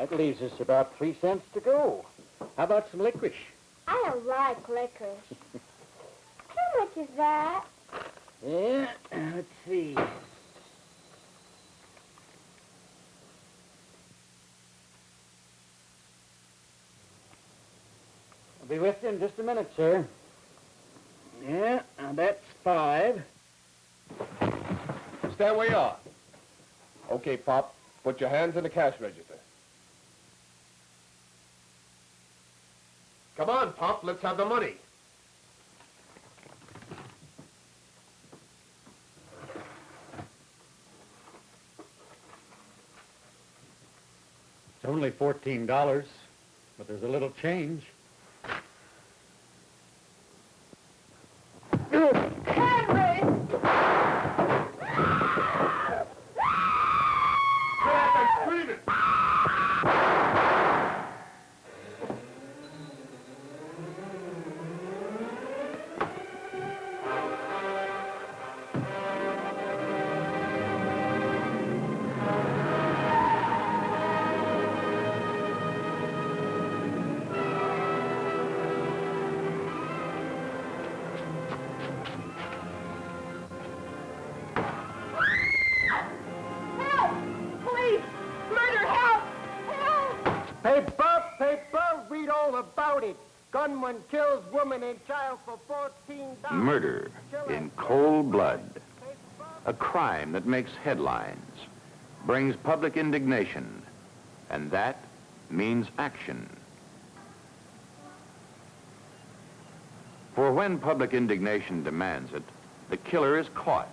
That leaves us about 3 cents to go. How about some licorice? I don't like licorice. How much is that? Yeah, let's see. I'll be with you in just a minute, sir. Yeah, now that's 5. Stand where you are. Okay, Pop. Put your hands in the cash register. Come on, Pop. Let's have the money. It's only $14, but there's a little change. Gunman kills woman and child for $14. Murder in cold blood. A crime that makes headlines, brings public indignation, and that means action. For when public indignation demands it, the killer is caught.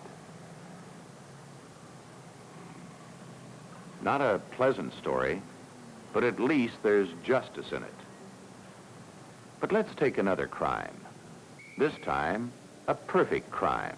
Not a pleasant story, but at least there's justice in it. But let's take another crime. This time, a perfect crime.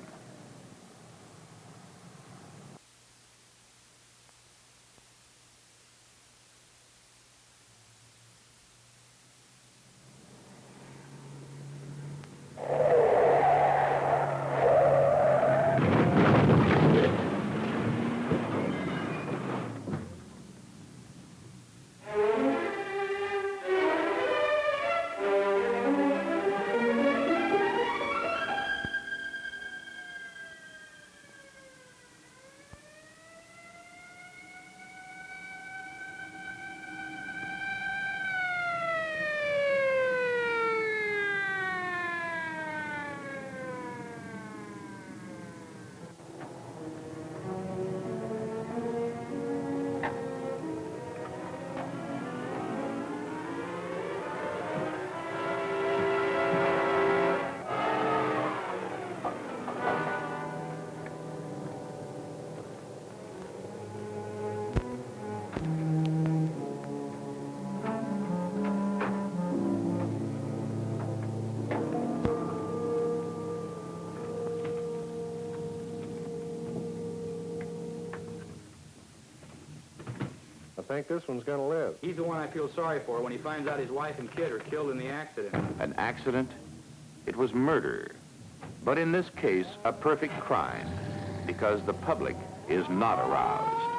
I think this one's gonna live. He's the one I feel sorry for when he finds out his wife and kid are killed in the accident. An accident? It was murder. But in this case, a perfect crime, because the public is not aroused.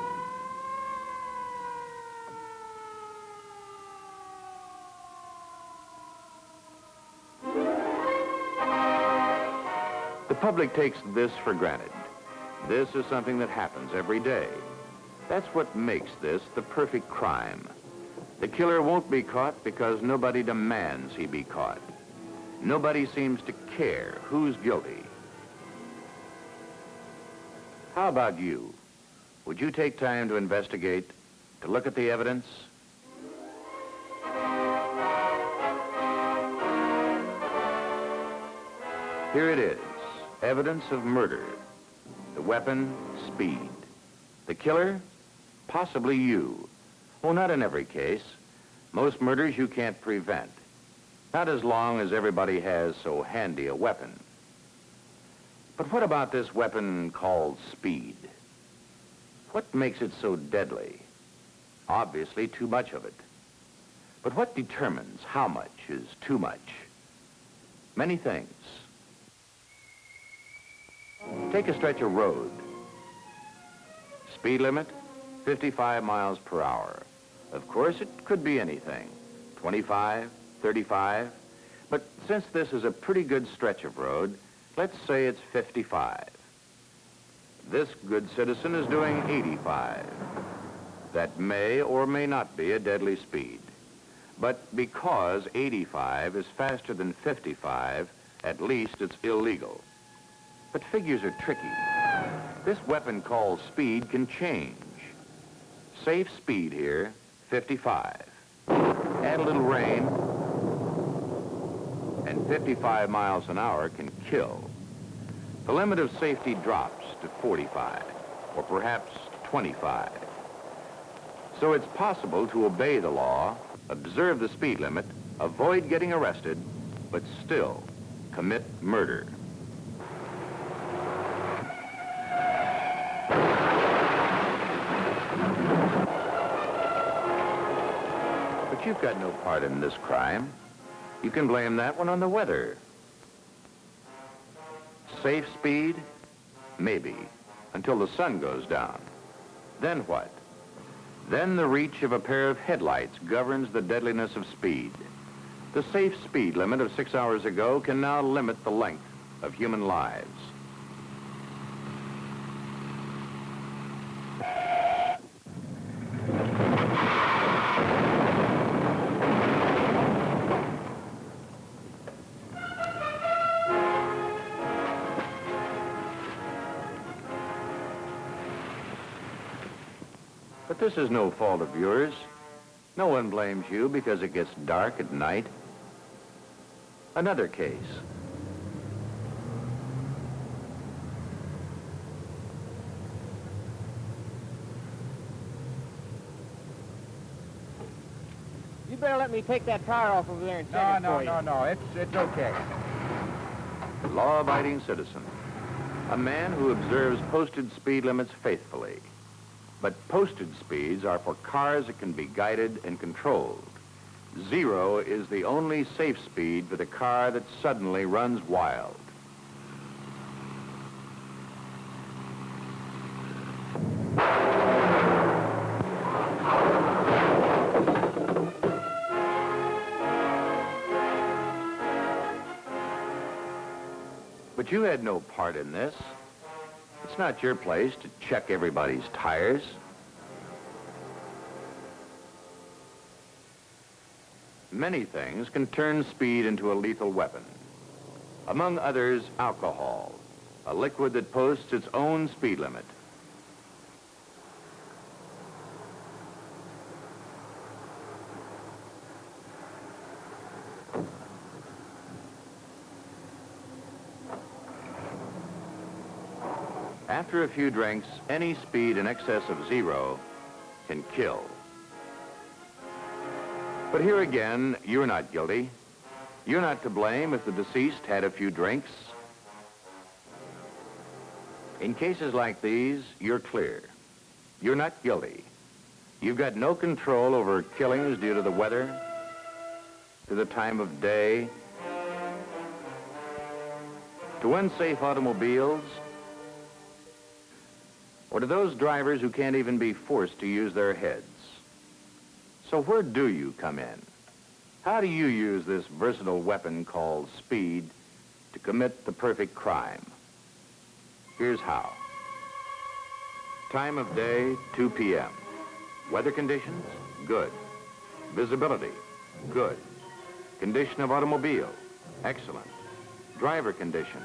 The public takes this for granted. This is something that happens every day. That's what makes this the perfect crime. The killer won't be caught because nobody demands he be caught. Nobody seems to care who's guilty. How about you? Would you take time to investigate, to look at the evidence? Here it is, evidence of murder. The weapon, speed. The killer? Possibly you. Well, not in every case. Most murders you can't prevent. Not as long as everybody has so handy a weapon. But what about this weapon called speed? What makes it so deadly? Obviously, too much of it. But what determines how much is too much? Many things. Take a stretch of road. Speed limit, 55 miles per hour. Of course, it could be anything, 25, 35, but since this is a pretty good stretch of road, let's say it's 55. This good citizen is doing 85. That may or may not be a deadly speed. But because 85 is faster than 55, at least it's illegal. But figures are tricky. This weapon called speed can change. Safe speed here, 55. Add a little rain, and 55 miles an hour can kill. The limit of safety drops to 45, or perhaps 25. So it's possible to obey the law, observe the speed limit, avoid getting arrested, but still commit murder. But you've got no part in this crime. You can blame that one on the weather. Safe speed? Maybe, until the sun goes down. Then what? Then the reach of a pair of headlights governs the deadliness of speed. The safe speed limit of 6 hours ago can now limit the length of human lives. But this is no fault of yours. No one blames you because it gets dark at night. Another case. You better let me take that tire off over there and check it for you. No. It's okay. Law-abiding citizen. A man who observes posted speed limits faithfully. But posted speeds are for cars that can be guided and controlled. 0 is the only safe speed for the car that suddenly runs wild. But you had no part in this. It's not your place to check everybody's tires. Many things can turn speed into a lethal weapon. Among others, alcohol, a liquid that posts its own speed limit. After a few drinks, any speed in excess of 0 can kill. But here again, you're not guilty. You're not to blame if the deceased had a few drinks. In cases like these, you're clear. You're not guilty. You've got no control over killings due to the weather, to the time of day, to unsafe automobiles, or to those drivers who can't even be forced to use their heads. So where do you come in? How do you use this versatile weapon called speed to commit the perfect crime? Here's how. Time of day, 2 p.m. Weather conditions, good. Visibility, good. Condition of automobile, excellent. Driver condition,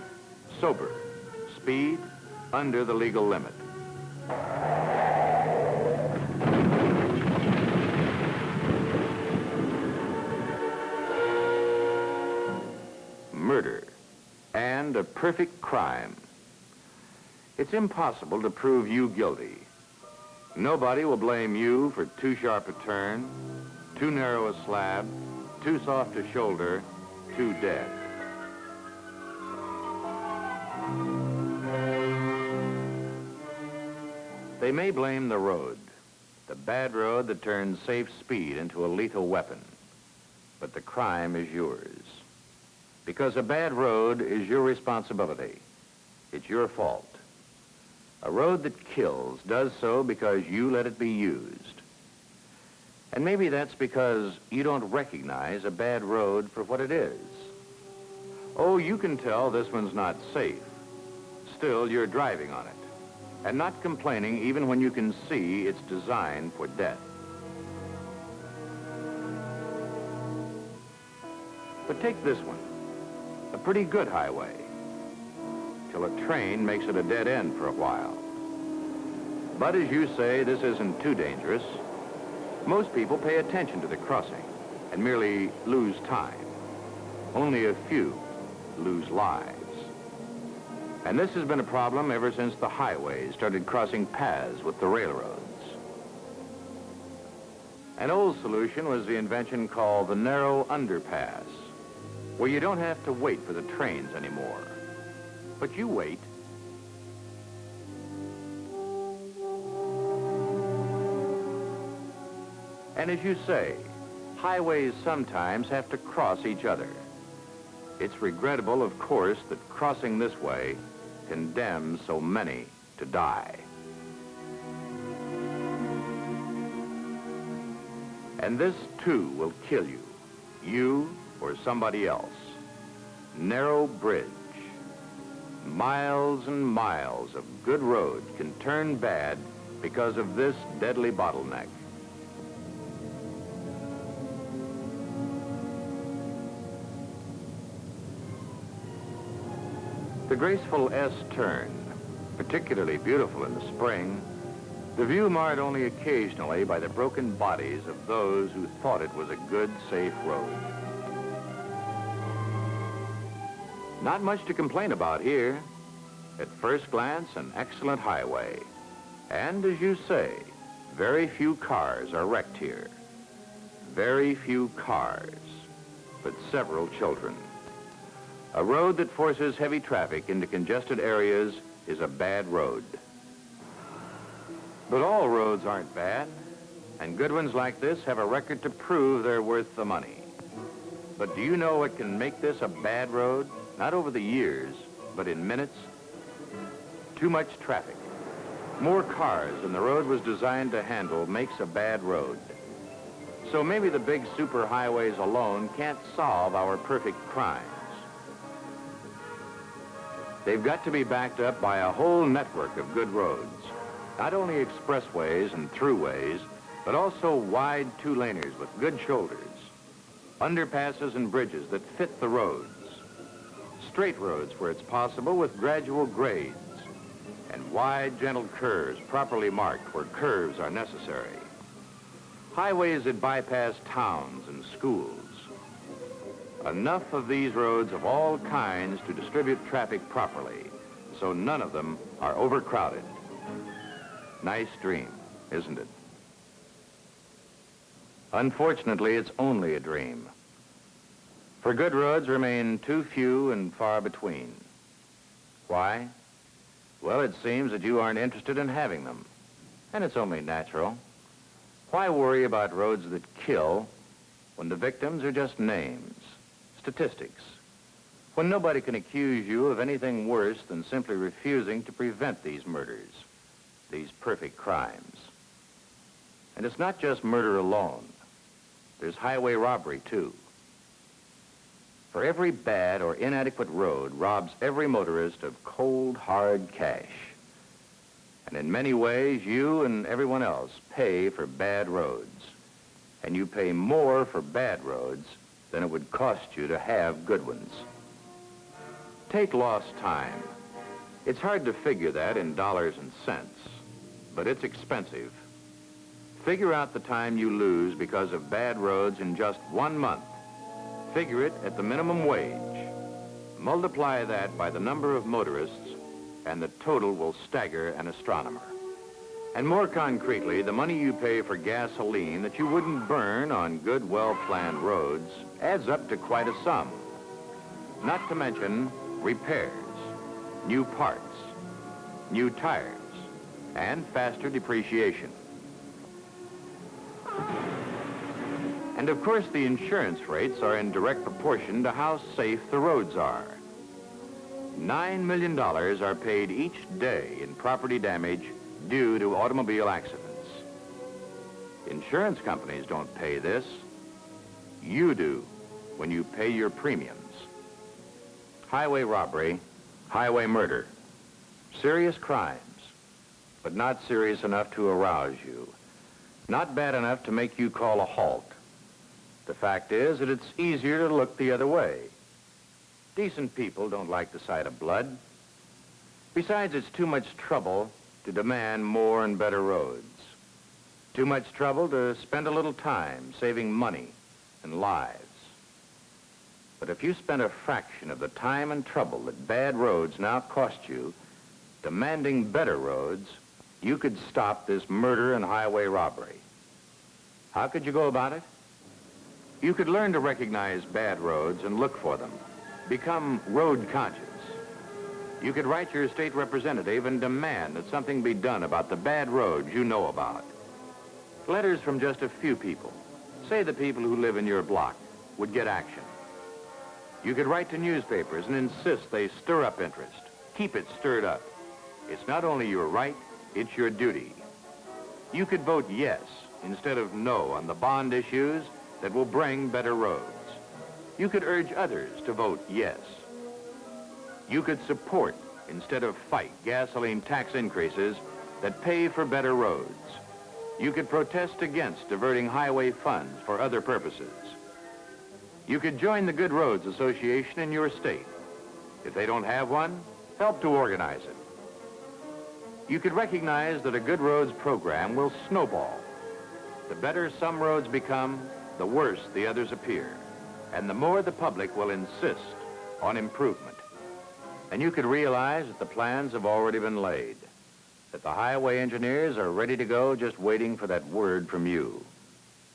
sober. Speed, under the legal limit. Murder, and a perfect crime. It's impossible to prove you guilty. Nobody will blame you for too sharp a turn, too narrow a slab, too soft a shoulder, too dead. They may blame the road, the bad road that turns safe speed into a lethal weapon. But the crime is yours. Because a bad road is your responsibility. It's your fault. A road that kills does so because you let it be used. And maybe that's because you don't recognize a bad road for what it is. Oh, you can tell this one's not safe. Still, you're driving on it, and not complaining even when you can see it's designed for death. But take this one, a pretty good highway, till a train makes it a dead end for a while. But as you say, this isn't too dangerous. Most people pay attention to the crossing and merely lose time. Only a few lose lives. And this has been a problem ever since the highways started crossing paths with the railroads. An old solution was the invention called the narrow underpass, where you don't have to wait for the trains anymore. But you wait. And as you say, highways sometimes have to cross each other. It's regrettable, of course, that crossing this way condemns so many to die. And this, too, will kill you. You or somebody else. Narrow bridge. Miles and miles of good road can turn bad because of this deadly bottleneck. The graceful S-turn, particularly beautiful in the spring, the view marred only occasionally by the broken bodies of those who thought it was a good, safe road. Not much to complain about here. At first glance, an excellent highway. And as you say, very few cars are wrecked here. Very few cars, but several children. A road that forces heavy traffic into congested areas is a bad road. But all roads aren't bad, and good ones like this have a record to prove they're worth the money. But do you know what can make this a bad road? Not over the years, but in minutes. Too much traffic. More cars than the road was designed to handle makes a bad road. So maybe the big superhighways alone can't solve our perfect crimes. They've got to be backed up by a whole network of good roads. Not only expressways and throughways, but also wide two-laners with good shoulders. Underpasses and bridges that fit the roads. Straight roads where it's possible with gradual grades. And wide, gentle curves properly marked where curves are necessary. Highways that bypass towns and schools. Enough of these roads of all kinds to distribute traffic properly, so none of them are overcrowded. Nice dream, isn't it? Unfortunately, it's only a dream. For good roads remain too few and far between. Why? Well, it seems that you aren't interested in having them, and it's only natural. Why worry about roads that kill when the victims are just names? Statistics, when nobody can accuse you of anything worse than simply refusing to prevent these murders, these perfect crimes. And it's not just murder alone. There's highway robbery, too. For every bad or inadequate road robs every motorist of cold, hard cash. And in many ways, you and everyone else pay for bad roads. And you pay more for bad roads than it would cost you to have good ones. Take lost time. It's hard to figure that in dollars and cents, but it's expensive. Figure out the time you lose because of bad roads in just 1 month. Figure it at the minimum wage. Multiply that by the number of motorists, and the total will stagger an astronomer. And more concretely, the money you pay for gasoline that you wouldn't burn on good, well-planned roads adds up to quite a sum. Not to mention repairs, new parts, new tires, and faster depreciation. And of course, the insurance rates are in direct proportion to how safe the roads are. $9 million are paid each day in property damage due to automobile accidents. Insurance companies don't pay this. You do when you pay your premiums. Highway robbery, highway murder. Serious crimes, but not serious enough to arouse you. Not bad enough to make you call a halt. The fact is that it's easier to look the other way. Decent people don't like the sight of blood. Besides, it's too much trouble to demand more and better roads. Too much trouble to spend a little time saving money and lives. But if you spent a fraction of the time and trouble that bad roads now cost you demanding better roads, you could stop this murder and highway robbery. How could you go about it? You could learn to recognize bad roads and look for them. Become road conscious. You could write your state representative and demand that something be done about the bad roads you know about. Letters from just a few people, say the people who live in your block, would get action. You could write to newspapers and insist they stir up interest. Keep it stirred up. It's not only your right, it's your duty. You could vote yes instead of no on the bond issues that will bring better roads. You could urge others to vote yes. You could support instead of fight gasoline tax increases that pay for better roads. You could protest against diverting highway funds for other purposes. You could join the Good Roads Association in your state. If they don't have one, help to organize it. You could recognize that a Good Roads program will snowball. The better some roads become, the worse the others appear, and the more the public will insist on improvement. And you could realize that the plans have already been laid, that the highway engineers are ready to go, just waiting for that word from you.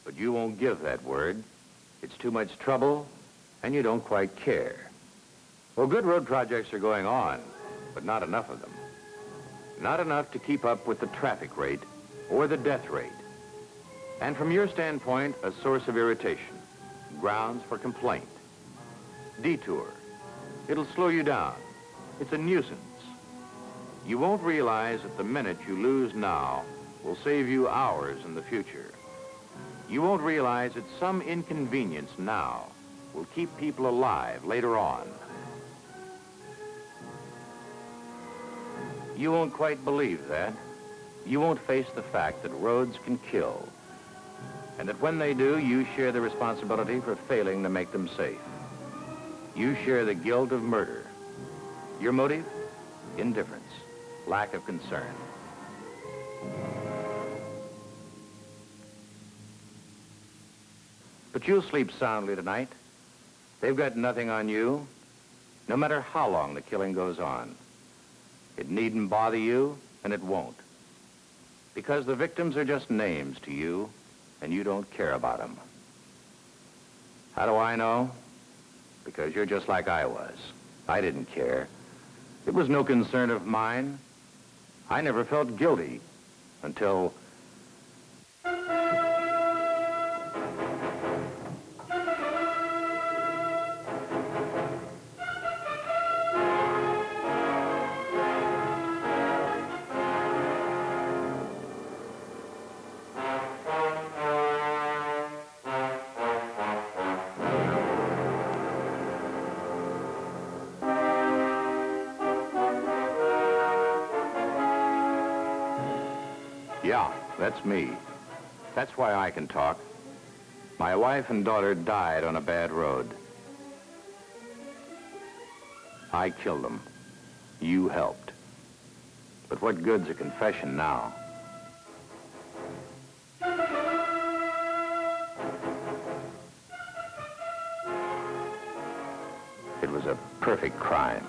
But you won't give that word. It's too much trouble, and you don't quite care. Well, good road projects are going on, but not enough of them. Not enough to keep up with the traffic rate or the death rate. And from your standpoint, a source of irritation, grounds for complaint. Detour. It'll slow you down. It's a nuisance. You won't realize that the minute you lose now will save you hours in the future. You won't realize that some inconvenience now will keep people alive later on. You won't quite believe that. You won't face the fact that roads can kill, and that when they do, you share the responsibility for failing to make them safe. You share the guilt of murder. Your motive? Indifference, lack of concern. But you'll sleep soundly tonight. They've got nothing on you, no matter how long the killing goes on. It needn't bother you, and it won't. Because the victims are just names to you, and you don't care about them. How do I know? Because you're just like I was. I didn't care. It was no concern of mine. I never felt guilty until... Yeah, that's me. That's why I can talk. My wife and daughter died on a bad road. I killed them. You helped. But what good's a confession now? It was a perfect crime.